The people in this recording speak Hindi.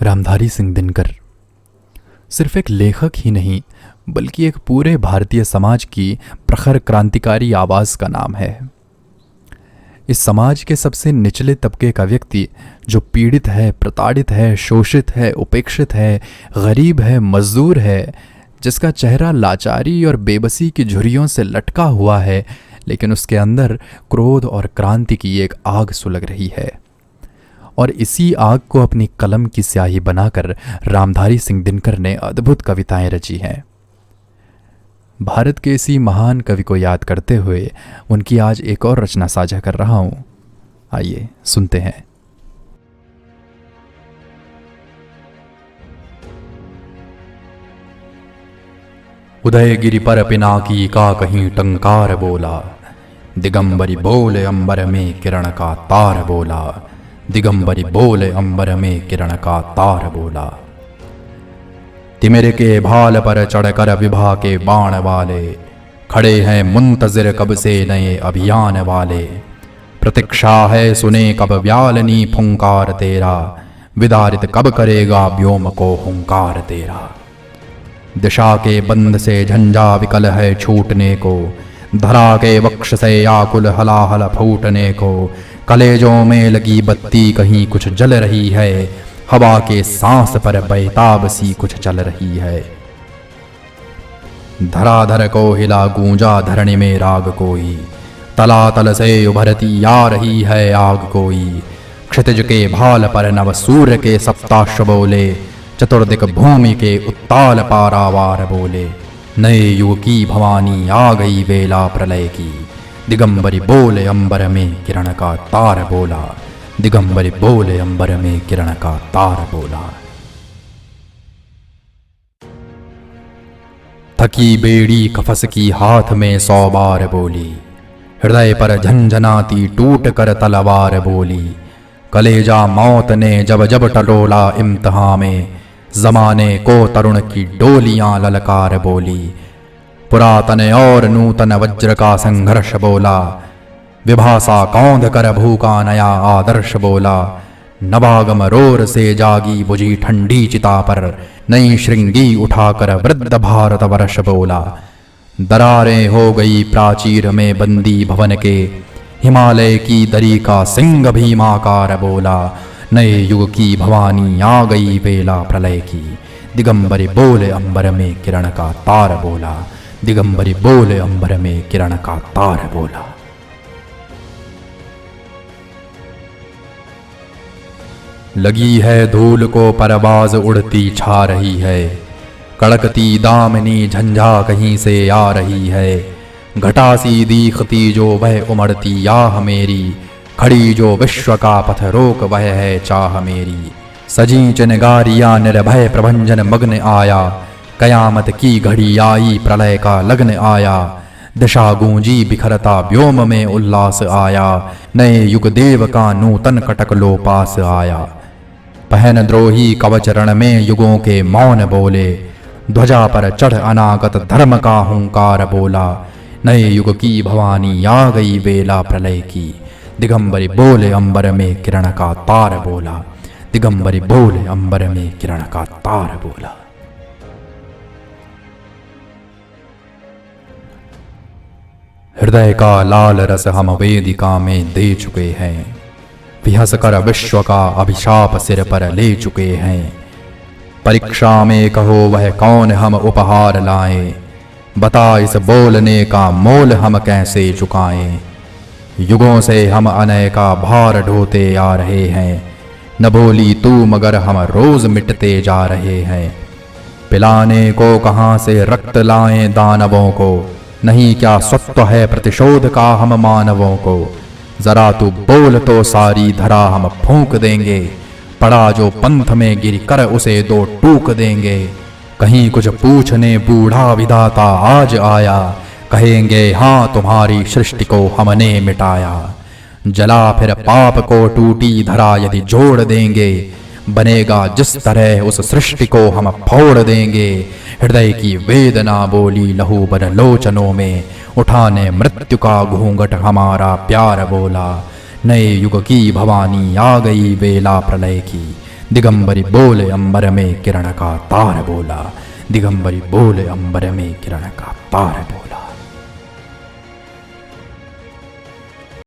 रामधारी सिंह दिनकर सिर्फ एक लेखक ही नहीं बल्कि एक पूरे भारतीय समाज की प्रखर क्रांतिकारी आवाज़ का नाम है। इस समाज के सबसे निचले तबके का व्यक्ति जो पीड़ित है, प्रताड़ित है, शोषित है, उपेक्षित है, गरीब है, मजदूर है, जिसका चेहरा लाचारी और बेबसी की झुर्रियों से लटका हुआ है, लेकिन उसके अंदर क्रोध और क्रांति की एक आग सुलग रही है। और इसी आग को अपनी कलम की स्याही बनाकर रामधारी सिंह दिनकर ने अद्भुत कविताएं रची हैं। भारत के इसी महान कवि को याद करते हुए उनकी आज एक और रचना साझा कर रहा हूं। आइए सुनते हैं। उदयगिरि पर पिनाकी का कहीं टंकार बोला, दिगंबरी बोले अंबर में किरण का तार बोला, दिगंबरी बोले अंबर में किरण का तार बोला। तिमिर के भाल पर चढ़कर विभा के बाण वाले खड़े हैं मुंतजिर कब से नए अभियान वाले। प्रतीक्षा है सुने कब व्यालनी फुंकार तेरा, विदारित कब करेगा व्योम को हुंकार तेरा। दिशा के बंद से झंझा विकल है छूटने को, धरा के वक्ष से आकुल हलाहल फूटने को। कलेजों में लगी बत्ती कहीं कुछ जल रही है, हवा के सांस पर बेताब सी कुछ चल रही है। धराधर को हिला गूंजा धरणी में राग कोई, तलातल से उभरती आ रही है आग कोई। क्षितिज के भाल पर नव सूर्य के सप्ताश्व बोले, चतुर्दिक भूमि के उत्ताल पारावार बोले। नए युग की भवानी आ गई वेला प्रलय की, दिगंबरी बोले अंबर में किरण का तार बोला, दिगंबरी बोले अंबर में किरण का तार बोला। थकी बेड़ी कफस की हाथ में 100 बार बोली, हृदय पर झंझनाती टूट कर तलवार बोली। कलेजा मौत ने जब जब टटोला इम्तिहान में, जमाने को तरुण की डोलियां ललकार बोली। पुरातन और नूतन वज्र का संघर्ष बोला, विभाषा कौंध कर भूखा नया आदर्श बोला। नवागम रोर से जागी बुझी ठंडी चिता पर, नई श्रृंगी उठाकर वृद्ध भारत वर्ष बोला। दरारें हो गई प्राचीर में बंदी भवन के, हिमालय की दरी का सिंह भीमाकार बोला। नए युग की भवानी आ गई बेला प्रलय की, दिगंबरी बोले अंबर में किरण का तार बोला, दिगंबरी बोले अंबर में किरण का तार बोला। लगी है धूल को परवाज उड़ती छा रही है, कड़कती दामनी झंझा कहीं से आ रही है। घटा सी दीखती जो वह उमड़ती आह मेरी, खड़ी जो विश्व का पथ रोक वह है चाह मेरी। सजी चिनगारियां निर्भय प्रभंजन मग्न आया, कयामत की घड़ी आई प्रलय का लग्न आया। दिशा गूंजी बिखरता व्योम में उल्लास आया, नए युग देव का नूतन कटक लो पास आया। पहन द्रोही कवच रण में युगों के मौन बोले, ध्वजा पर चढ़ अनागत धर्म का हुंकार बोला। नए युग की भवानी आ गई बेला प्रलय की, दिगंबरी बोले अंबर में किरण का तार बोला, दिगंबरी बोले अंबर में किरण का तार बोला। हृदय का लाल रस हम वेदिका में दे चुके हैं, विहस कर विश्व का अभिशाप सिर पर ले चुके हैं। परीक्षा में कहो वह कौन हम उपहार लाएं, बता इस बोलने का मोल हम कैसे चुकाएं। युगों से हम अनय का भार ढोते आ रहे हैं, न बोली तू मगर हम रोज मिटते जा रहे हैं। पिलाने को कहां से रक्त लाएं दानवों को, नहीं क्या स्वत्व है प्रतिशोध का हम मानवों को। जरा तू बोल तो सारी धरा हम फूंक देंगे, पड़ा जो पंथ में गिर कर उसे दो टूक देंगे। कहीं कुछ पूछने बूढ़ा विधाता आज आया, कहेंगे हाँ तुम्हारी सृष्टि को हमने मिटाया। जला फिर पाप को टूटी धरा यदि जोड़ देंगे, बनेगा जिस तरह उस सृष्टि को हम फोड़ देंगे। हृदय की वेदना बोली लहू बन लोचनों में, उठाने मृत्यु का घूंघट हमारा प्यार बोला। नए युग की भवानी आ गई बेला प्रलय की, दिगंबरी बोले अंबर में किरण का तार बोला, दिगंबरी बोले अंबर में किरण का तार बोला।